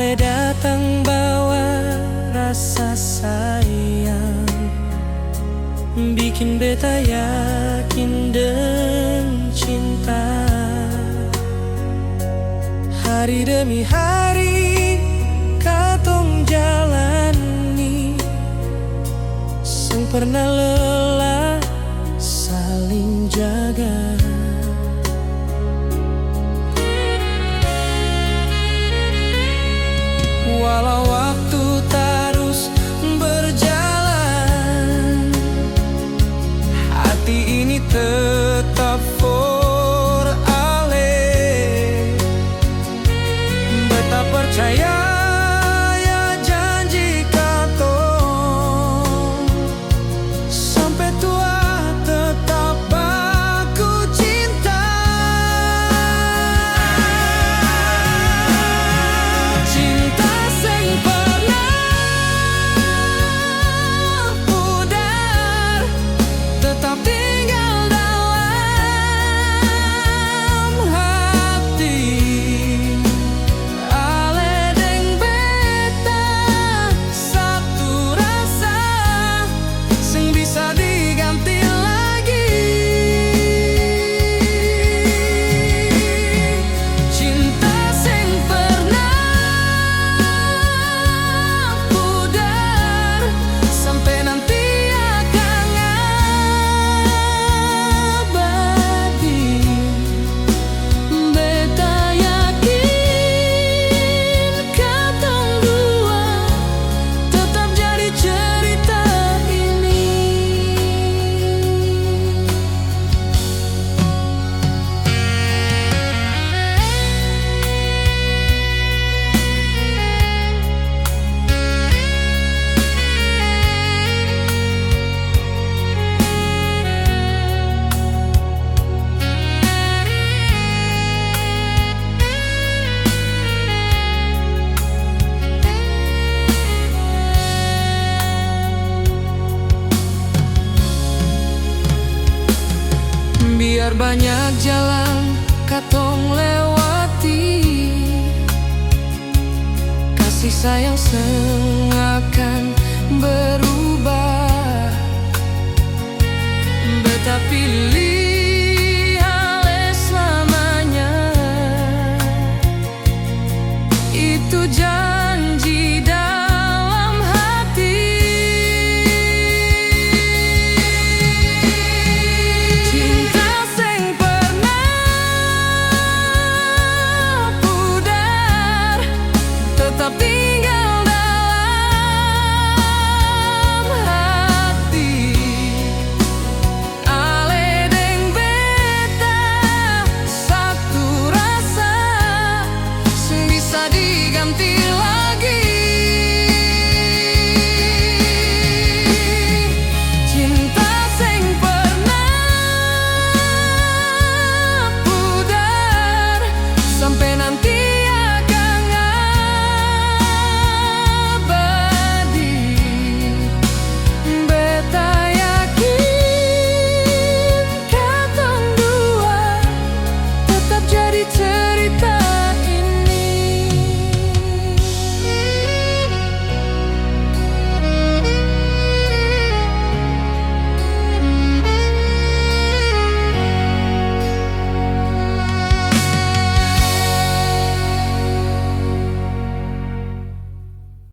Ale datang bawa rasa sayang, bikin beta yakin dan cinta. Hari demi hari katong jalani, seng pernah lelah saling jaga. Walau waktu terus berjalan, hati ini tetap for Ale. Beta percaya ya janji katong, sampai tua tetap baku cinta. Cinta tetap tinggal dalam hati. Ale deng beta satu rasa, seng bisa diganti lagi. Cinta seng pernah pudar, sampai nanti biar banyak jalan katong lewati, kasih sayang